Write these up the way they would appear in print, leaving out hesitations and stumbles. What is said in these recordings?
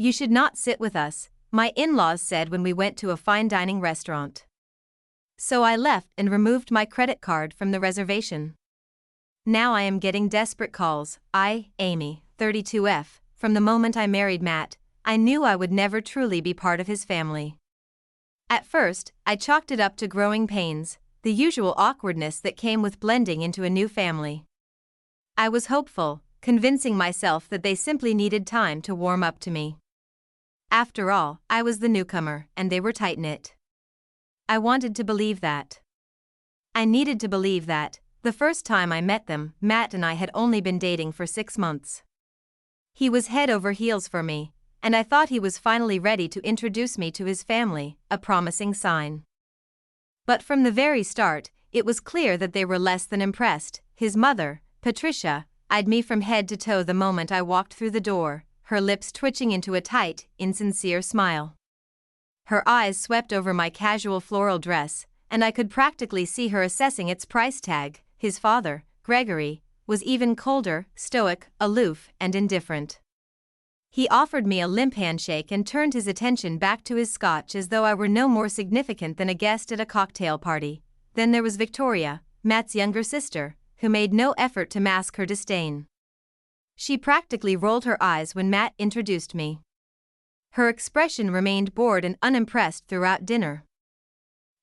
"You should not sit with us," my in-laws said when we went to a fine dining restaurant. So I left and removed my credit card from the reservation. Now I am getting desperate calls. Amy, 32F, from the moment I married Matt, I knew I would never truly be part of his family. At first, I chalked it up to growing pains, the usual awkwardness that came with blending into a new family. I was hopeful, convincing myself that they simply needed time to warm up to me. After all, I was the newcomer, and they were tight-knit. I wanted to believe that. I needed to believe that, the first time I met them, Matt and I had only been dating for 6 months. He was head over heels for me, and I thought he was finally ready to introduce me to his family, a promising sign. But from the very start, it was clear that they were less than impressed. His mother, Patricia, eyed me from head to toe the moment I walked through the door, her lips twitching into a tight, insincere smile. Her eyes swept over my casual floral dress, and I could practically see her assessing its price tag. His father, Gregory, was even colder, stoic, aloof, and indifferent. He offered me a limp handshake and turned his attention back to his scotch as though I were no more significant than a guest at a cocktail party. Then there was Victoria, Matt's younger sister, who made no effort to mask her disdain. She practically rolled her eyes when Matt introduced me. Her expression remained bored and unimpressed throughout dinner.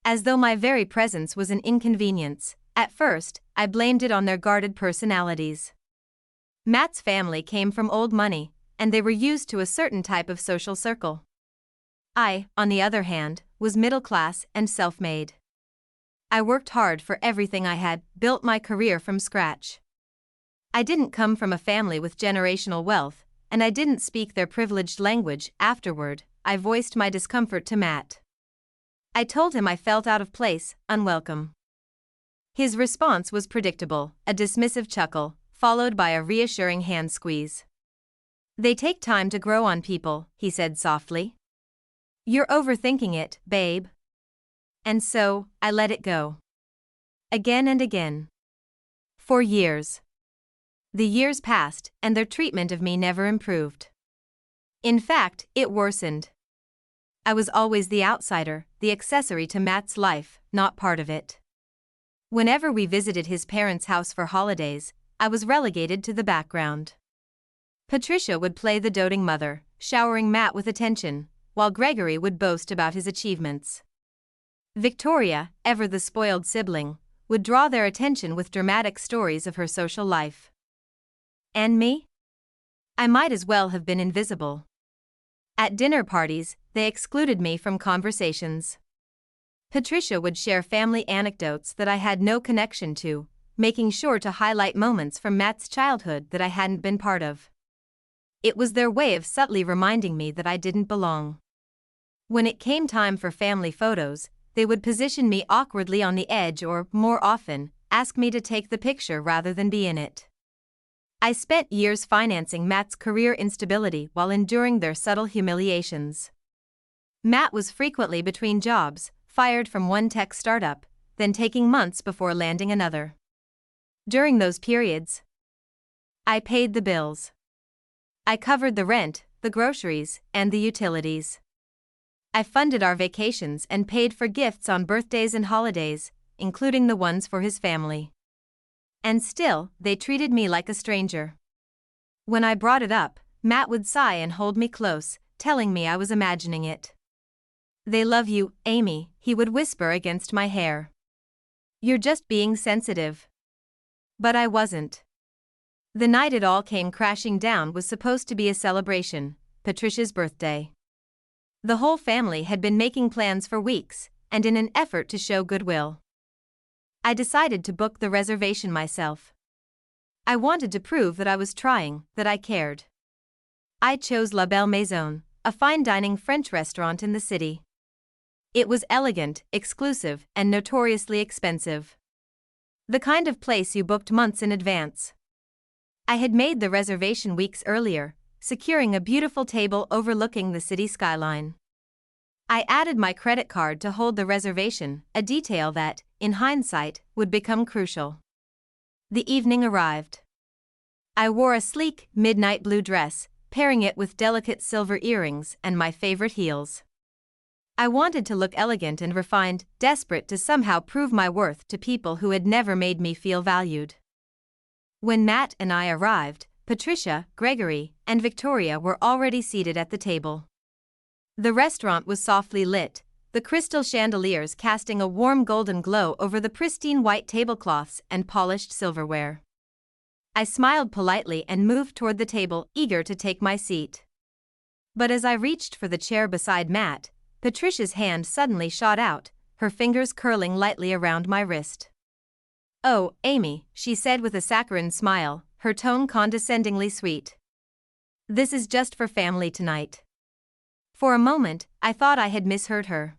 As though my very presence was an inconvenience, at first, I blamed it on their guarded personalities. Matt's family came from old money, and they were used to a certain type of social circle. I, on the other hand, was middle class and self-made. I worked hard for everything I had, built my career from scratch. I didn't come from a family with generational wealth, and I didn't speak their privileged language. Afterward, I voiced my discomfort to Matt. I told him I felt out of place, unwelcome. His response was predictable, a dismissive chuckle, followed by a reassuring hand squeeze. "They take time to grow on people," he said softly. "You're overthinking it, babe." And so, I let it go. Again and again. For years. The years passed, and their treatment of me never improved. In fact, it worsened. I was always the outsider, the accessory to Matt's life, not part of it. Whenever we visited his parents' house for holidays, I was relegated to the background. Patricia would play the doting mother, showering Matt with attention, while Gregory would boast about his achievements. Victoria, ever the spoiled sibling, would draw their attention with dramatic stories of her social life. And me? I might as well have been invisible. At dinner parties, they excluded me from conversations. Patricia would share family anecdotes that I had no connection to, making sure to highlight moments from Matt's childhood that I hadn't been part of. It was their way of subtly reminding me that I didn't belong. When it came time for family photos, they would position me awkwardly on the edge or, more often, ask me to take the picture rather than be in it. I spent years financing Matt's career instability while enduring their subtle humiliations. Matt was frequently between jobs, fired from one tech startup, then taking months before landing another. During those periods, I paid the bills. I covered the rent, the groceries, and the utilities. I funded our vacations and paid for gifts on birthdays and holidays, including the ones for his family. And still, they treated me like a stranger. When I brought it up, Matt would sigh and hold me close, telling me I was imagining it. "They love you, Amy," he would whisper against my hair. "You're just being sensitive." But I wasn't. The night it all came crashing down was supposed to be a celebration, Patricia's birthday. The whole family had been making plans for weeks, and in an effort to show goodwill, I decided to book the reservation myself. I wanted to prove that I was trying, that I cared. I chose La Belle Maison, a fine dining French restaurant in the city. It was elegant, exclusive, and notoriously expensive. The kind of place you booked months in advance. I had made the reservation weeks earlier, securing a beautiful table overlooking the city skyline. I added my credit card to hold the reservation, a detail that, in hindsight, would become crucial. The evening arrived. I wore a sleek, midnight blue dress, pairing it with delicate silver earrings and my favorite heels. I wanted to look elegant and refined, desperate to somehow prove my worth to people who had never made me feel valued. When Matt and I arrived, Patricia, Gregory, and Victoria were already seated at the table. The restaurant was softly lit, the crystal chandeliers casting a warm golden glow over the pristine white tablecloths and polished silverware. I smiled politely and moved toward the table, eager to take my seat. But as I reached for the chair beside Matt, Patricia's hand suddenly shot out, her fingers curling lightly around my wrist. "Oh, Amy," she said with a saccharine smile, her tone condescendingly sweet. "This is just for family tonight." For a moment, I thought I had misheard her.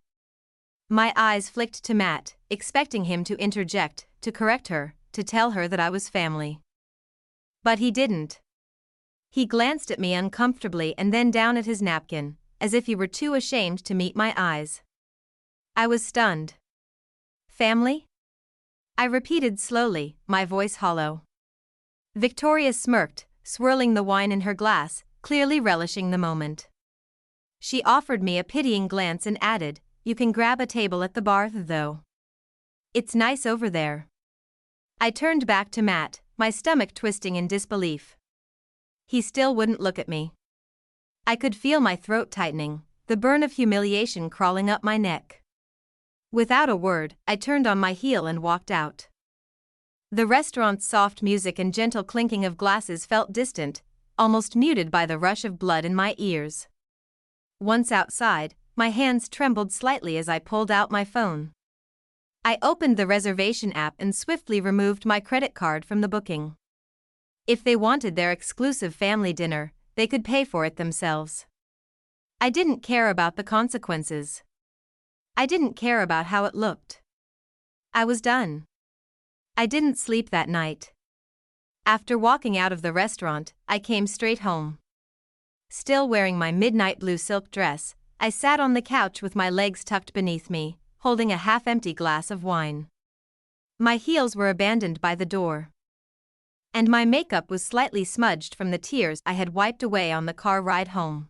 My eyes flicked to Matt, expecting him to interject, to correct her, to tell her that I was family. But he didn't. He glanced at me uncomfortably and then down at his napkin, as if he were too ashamed to meet my eyes. I was stunned. "Family?" I repeated slowly, my voice hollow. Victoria smirked, swirling the wine in her glass, clearly relishing the moment. She offered me a pitying glance and added, "You can grab a table at the bar, though. It's nice over there." I turned back to Matt, my stomach twisting in disbelief. He still wouldn't look at me. I could feel my throat tightening, the burn of humiliation crawling up my neck. Without a word, I turned on my heel and walked out. The restaurant's soft music and gentle clinking of glasses felt distant, almost muted by the rush of blood in my ears. Once outside, my hands trembled slightly as I pulled out my phone. I opened the reservation app and swiftly removed my credit card from the booking. If they wanted their exclusive family dinner, they could pay for it themselves. I didn't care about the consequences. I didn't care about how it looked. I was done. I didn't sleep that night. After walking out of the restaurant, I came straight home. Still wearing my midnight blue silk dress, I sat on the couch with my legs tucked beneath me, holding a half-empty glass of wine. My heels were abandoned by the door. And my makeup was slightly smudged from the tears I had wiped away on the car ride home.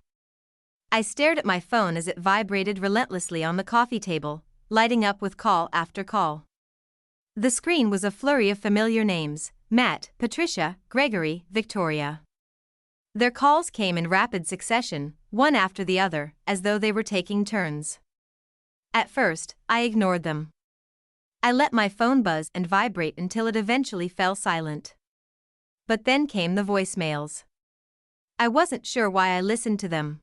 I stared at my phone as it vibrated relentlessly on the coffee table, lighting up with call after call. The screen was a flurry of familiar names: Matt, Patricia, Gregory, Victoria. Their calls came in rapid succession, one after the other, as though they were taking turns. At first, I ignored them. I let my phone buzz and vibrate until it eventually fell silent. But then came the voicemails. I wasn't sure why I listened to them.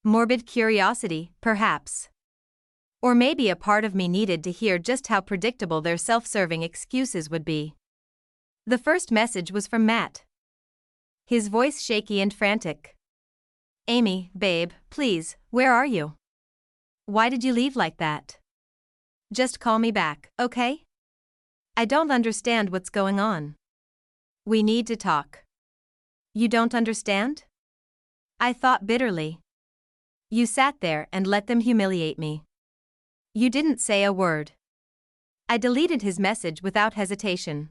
Morbid curiosity, perhaps. Or maybe a part of me needed to hear just how predictable their self-serving excuses would be. The first message was from Matt. His voice shaky and frantic. "Amy, babe, please, where are you? Why did you leave like that? Just call me back, okay? I don't understand what's going on. We need to talk." "You don't understand?" I thought bitterly. "You sat there and let them humiliate me. You didn't say a word." I deleted his message without hesitation.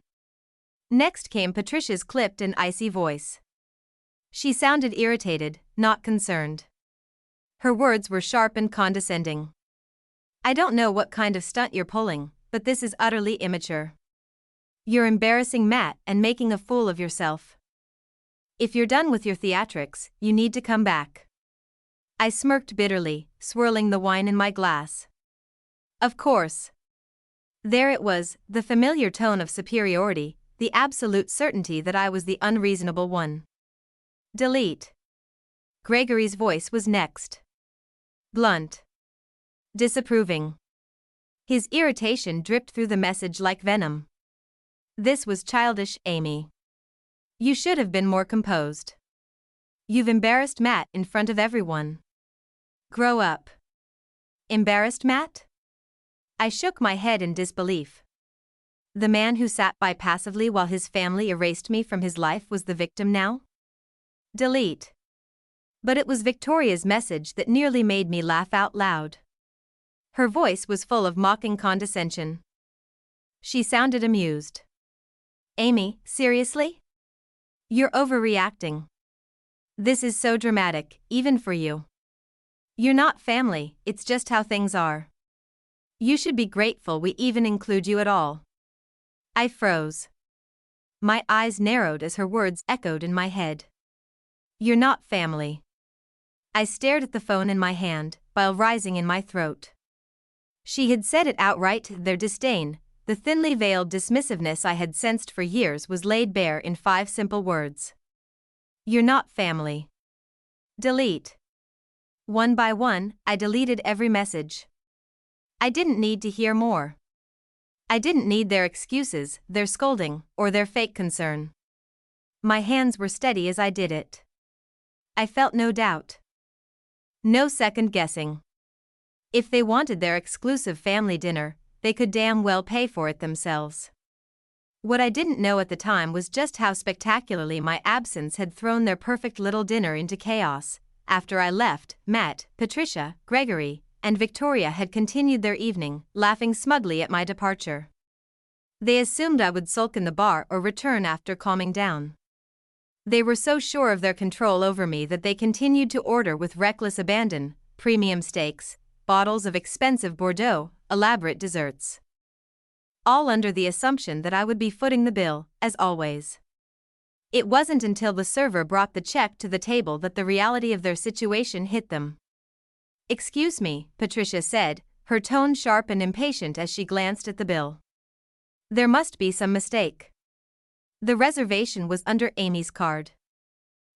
Next came Patricia's clipped and icy voice. She sounded irritated, not concerned. Her words were sharp and condescending. "I don't know what kind of stunt you're pulling, but this is utterly immature. You're embarrassing Matt and making a fool of yourself. If you're done with your theatrics, you need to come back." I smirked bitterly, swirling the wine in my glass. Of course. There it was, the familiar tone of superiority, the absolute certainty that I was the unreasonable one. Delete. Gregory's voice was next. Blunt. Disapproving. His irritation dripped through the message like venom. "This was childish, Amy. You should have been more composed. You've embarrassed Matt in front of everyone. Grow up." Embarrassed Matt? I shook my head in disbelief. The man who sat by passively while his family erased me from his life was the victim now? Delete. But it was Victoria's message that nearly made me laugh out loud. Her voice was full of mocking condescension. She sounded amused. "Amy, seriously? You're overreacting. This is so dramatic, even for you. You're not family, it's just how things are. You should be grateful we even include you at all. I froze. My eyes narrowed as her words echoed in my head. You're not family. I stared at the phone in my hand, bile rising in my throat. She had said it outright, their disdain, the thinly veiled dismissiveness I had sensed for years was laid bare in 5 simple words. You're not family. Delete. One by one, I deleted every message. I didn't need to hear more. I didn't need their excuses, their scolding, or their fake concern. My hands were steady as I did it. I felt no doubt. No second guessing. If they wanted their exclusive family dinner, they could damn well pay for it themselves. What I didn't know at the time was just how spectacularly my absence had thrown their perfect little dinner into chaos. After I left, Matt, Patricia, Gregory, and Victoria had continued their evening, laughing smugly at my departure. They assumed I would sulk in the bar or return after calming down. They were so sure of their control over me that they continued to order with reckless abandon, premium steaks, bottles of expensive Bordeaux, elaborate desserts. All under the assumption that I would be footing the bill, as always. It wasn't until the server brought the check to the table that the reality of their situation hit them. "Excuse me," Patricia said, her tone sharp and impatient as she glanced at the bill. "There must be some mistake. The reservation was under Amy's card."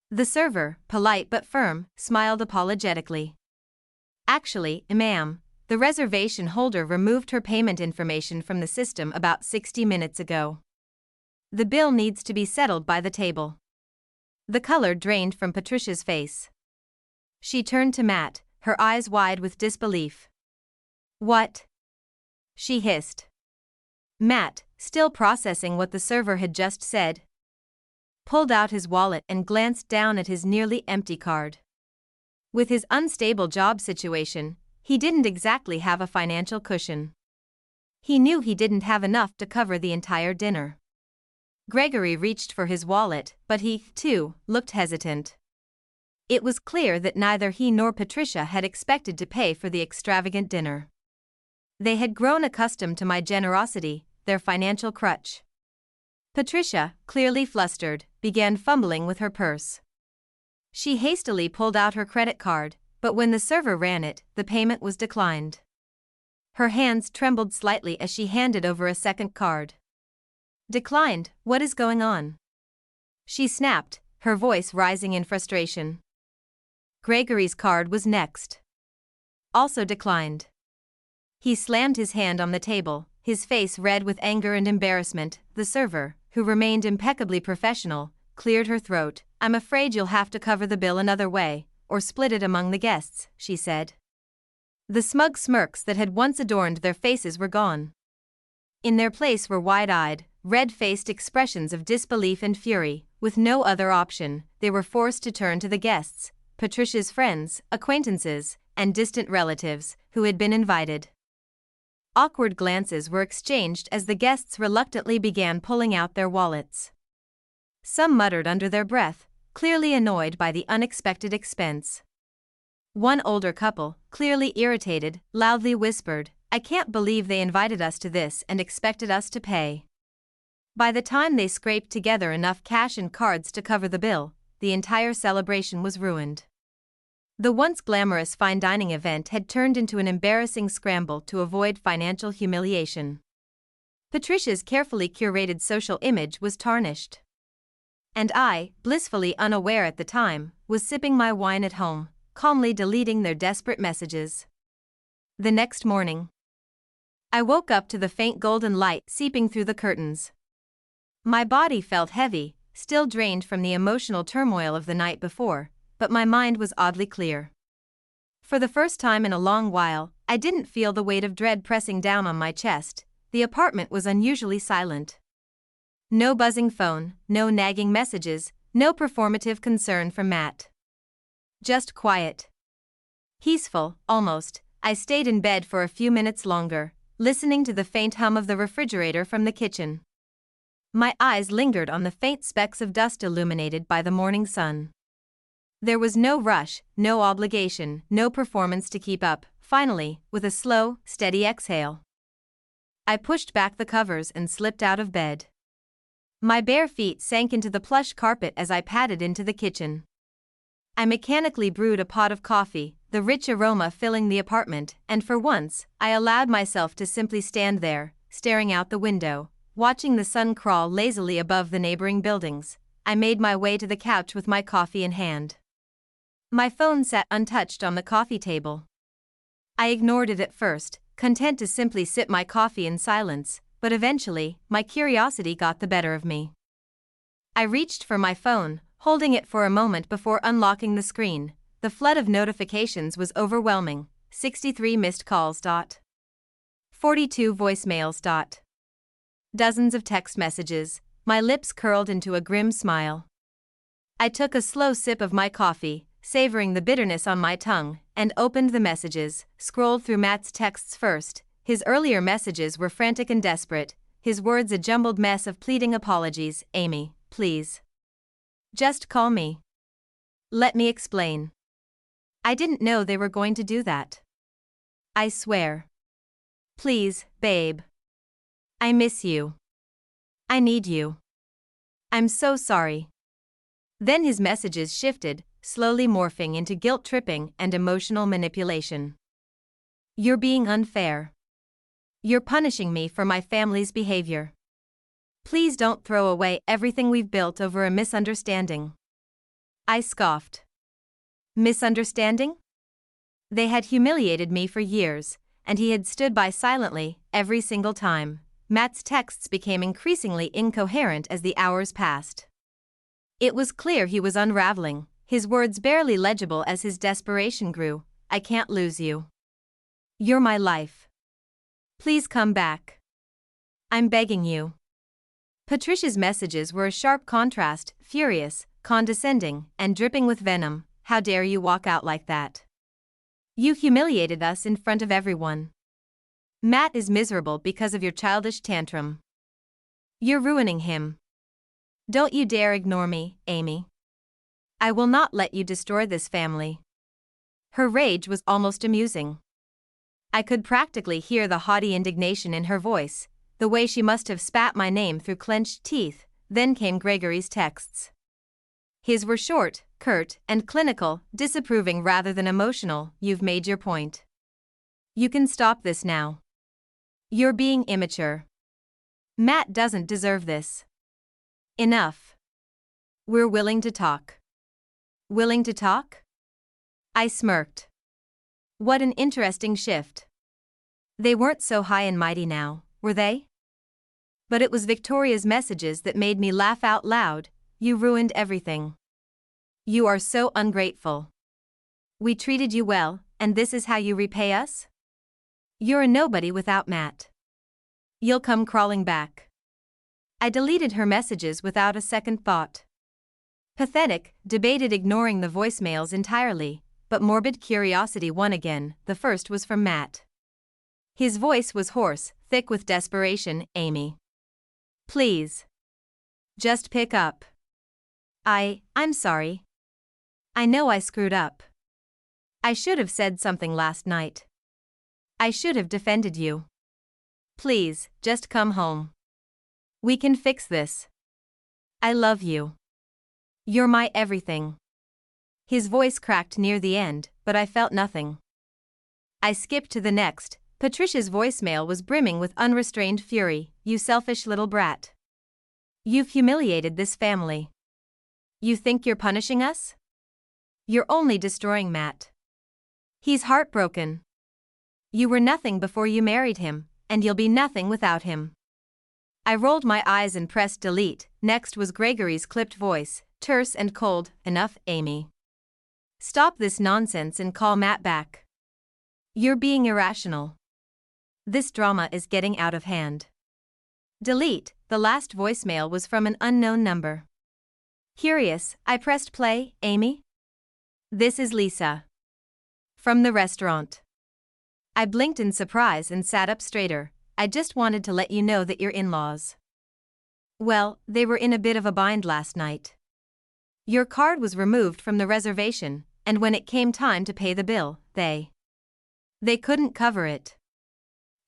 The server, polite but firm, smiled apologetically. "Actually, ma'am, the reservation holder removed her payment information from the system about 60 minutes ago. The bill needs to be settled by the table." The color drained from Patricia's face. She turned to Matt, her eyes wide with disbelief. "What?" she hissed. Matt, still processing what the server had just said, pulled out his wallet and glanced down at his nearly empty card. With his unstable job situation, he didn't exactly have a financial cushion. He knew he didn't have enough to cover the entire dinner. Gregory reached for his wallet, but he, too, looked hesitant. It was clear that neither he nor Patricia had expected to pay for the extravagant dinner. They had grown accustomed to my generosity, their financial crutch. Patricia, clearly flustered, began fumbling with her purse. She hastily pulled out her credit card, but when the server ran it, the payment was declined. Her hands trembled slightly as she handed over a second card. "Declined, what is going on?" she snapped, her voice rising in frustration. Gregory's card was next. Also declined. He slammed his hand on the table, his face red with anger and embarrassment. The server, who remained impeccably professional, cleared her throat. "I'm afraid you'll have to cover the bill another way, or split it among the guests," she said. The smug smirks that had once adorned their faces were gone. In their place were wide-eyed, red-faced expressions of disbelief and fury. With no other option, they were forced to turn to the guests, Patricia's friends, acquaintances, and distant relatives, who had been invited. Awkward glances were exchanged as the guests reluctantly began pulling out their wallets. Some muttered under their breath, clearly annoyed by the unexpected expense. One older couple, clearly irritated, loudly whispered, "I can't believe they invited us to this and expected us to pay." By the time they scraped together enough cash and cards to cover the bill, the entire celebration was ruined. The once glamorous fine dining event had turned into an embarrassing scramble to avoid financial humiliation. Patricia's carefully curated social image was tarnished. And I, blissfully unaware at the time, was sipping my wine at home, calmly deleting their desperate messages. The next morning, I woke up to the faint golden light seeping through the curtains. My body felt heavy, still drained from the emotional turmoil of the night before, but my mind was oddly clear. For the first time in a long while, I didn't feel the weight of dread pressing down on my chest. The apartment was unusually silent. No buzzing phone, no nagging messages, no performative concern from Matt. Just quiet. Peaceful, almost. I stayed in bed for a few minutes longer, listening to the faint hum of the refrigerator from the kitchen. My eyes lingered on the faint specks of dust illuminated by the morning sun. There was no rush, no obligation, no performance to keep up. Finally, with a slow, steady exhale, I pushed back the covers and slipped out of bed. My bare feet sank into the plush carpet as I padded into the kitchen. I mechanically brewed a pot of coffee, the rich aroma filling the apartment, and for once, I allowed myself to simply stand there, staring out the window, watching the sun crawl lazily above the neighboring buildings. I made my way to the couch with my coffee in hand. My phone sat untouched on the coffee table. I ignored it at first, content to simply sip my coffee in silence, but eventually, my curiosity got the better of me. I reached for my phone, holding it for a moment before unlocking the screen. The flood of notifications was overwhelming. 63 missed calls. 42 voicemails. Dozens of text messages. My lips curled into a grim smile. I took a slow sip of my coffee, savoring the bitterness on my tongue, and opened the messages, scrolled through Matt's texts first. His earlier messages were frantic and desperate, his words a jumbled mess of pleading apologies. Amy, please. Just call me. Let me explain. I didn't know they were going to do that. I swear. Please, babe. I miss you. I need you. I'm so sorry. Then his messages shifted, slowly morphing into guilt-tripping and emotional manipulation. You're being unfair. You're punishing me for my family's behavior. Please don't throw away everything we've built over a misunderstanding. I scoffed. Misunderstanding? They had humiliated me for years, and he had stood by silently every single time. Matt's texts became increasingly incoherent as the hours passed. It was clear he was unraveling, his words barely legible as his desperation grew. I can't lose you. You're my life. Please come back. I'm begging you. Patricia's messages were a sharp contrast, furious, condescending, and dripping with venom. How dare you walk out like that? You humiliated us in front of everyone. Matt is miserable because of your childish tantrum. You're ruining him. Don't you dare ignore me, Amy. I will not let you destroy this family. Her rage was almost amusing. I could practically hear the haughty indignation in her voice, the way she must have spat my name through clenched teeth. Then came Gregory's texts. His were short, curt, and clinical, disapproving rather than emotional. You've made your point. You can stop this now. You're being immature. Matt doesn't deserve this. Enough. We're willing to talk. Willing to talk? I smirked. What an interesting shift. They weren't so high and mighty now, were they? But it was Victoria's messages that made me laugh out loud. You ruined everything. You are so ungrateful. We treated you well, and this is how you repay us? You're a nobody without Matt. You'll come crawling back. I deleted her messages without a second thought. Pathetic, debated ignoring the voicemails entirely, but morbid curiosity won again. The first was from Matt. His voice was hoarse, thick with desperation. Amy. Please. Just pick up. I'm sorry. I know I screwed up. I should have said something last night. I should have defended you. Please, just come home. We can fix this. I love you. You're my everything. His voice cracked near the end, but I felt nothing. I skipped to the next. Patricia's voicemail was brimming with unrestrained fury. You selfish little brat. You've humiliated this family. You think you're punishing us? You're only destroying Matt. He's heartbroken. You were nothing before you married him, and you'll be nothing without him. I rolled my eyes and pressed delete. Next was Gregory's clipped voice, terse and cold. Enough, Amy. Stop this nonsense and call Matt back. You're being irrational. This drama is getting out of hand. Delete. The last voicemail was from an unknown number. Curious, I pressed play. Amy? This is Lisa. From the restaurant. I blinked in surprise and sat up straighter. I just wanted to let you know that your in-laws. Well, they were in a bit of a bind last night. Your card was removed from the reservation, and when it came time to pay the bill, they couldn't cover it.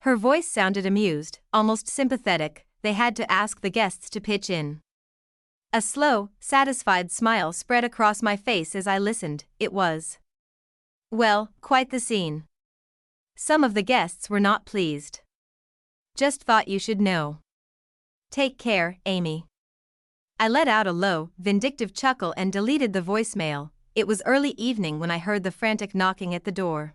Her voice sounded amused, almost sympathetic. They had to ask the guests to pitch in. A slow, satisfied smile spread across my face as I listened. It was, well, quite the scene. Some of the guests were not pleased. Just thought you should know. Take care, Amy. I let out a low, vindictive chuckle and deleted the voicemail. It was early evening when I heard the frantic knocking at the door.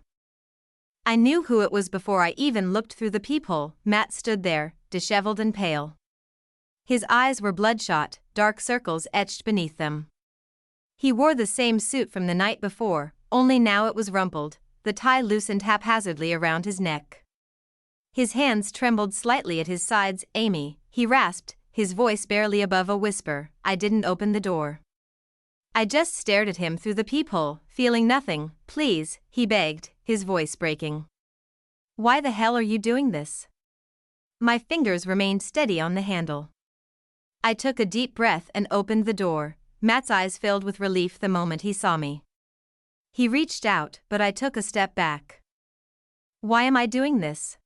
I knew who it was before I even looked through the peephole. Matt stood there, disheveled and pale. His eyes were bloodshot, dark circles etched beneath them. He wore the same suit from the night before, only now it was rumpled, the tie loosened haphazardly around his neck. His hands trembled slightly at his sides. Amy, he rasped, his voice barely above a whisper. I didn't open the door. I just stared at him through the peephole, feeling nothing. Please, he begged, his voice breaking. Why the hell are you doing this? My fingers remained steady on the handle. I took a deep breath and opened the door. Matt's eyes filled with relief the moment he saw me. He reached out, but I took a step back. Why am I doing this?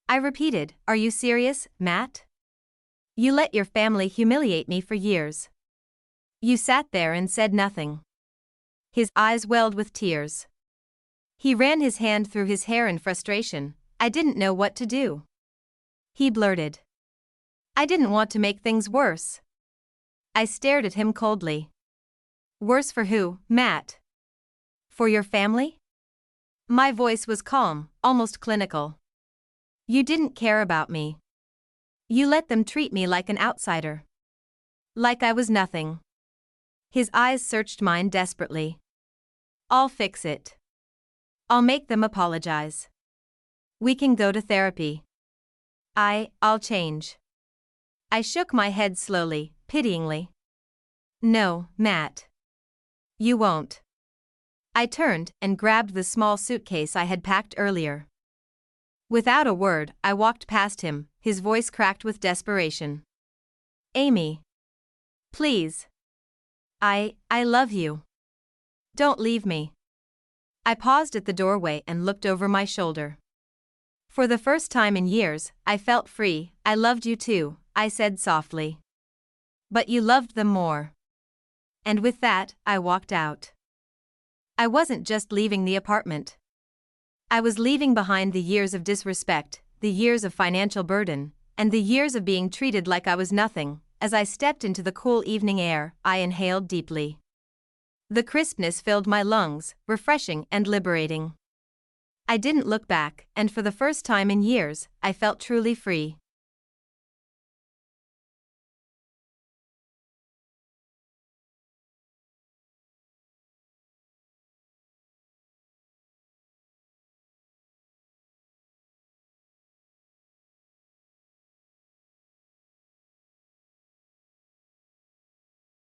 I repeated. Are you serious, Matt? You let your family humiliate me for years. You sat there and said nothing. His eyes welled with tears. He ran his hand through his hair in frustration. I didn't know what to do. He blurted. I didn't want to make things worse. I stared at him coldly. Worse for who, Matt? For your family? My voice was calm, almost clinical. You didn't care about me. You let them treat me like an outsider. Like I was nothing. His eyes searched mine desperately. I'll fix it. I'll make them apologize. We can go to therapy. I'll change. I shook my head slowly, pityingly. No, Matt. You won't. I turned and grabbed the small suitcase I had packed earlier. Without a word, I walked past him, his voice cracked with desperation. Amy. Please. I love you. Don't leave me. I paused at the doorway and looked over my shoulder. For the first time in years, I felt free. I loved you too, I said softly. But you loved them more. And with that, I walked out. I wasn't just leaving the apartment. I was leaving behind the years of disrespect, the years of financial burden, and the years of being treated like I was nothing. As I stepped into the cool evening air, I inhaled deeply. The crispness filled my lungs, refreshing and liberating. I didn't look back, and for the first time in years, I felt truly free.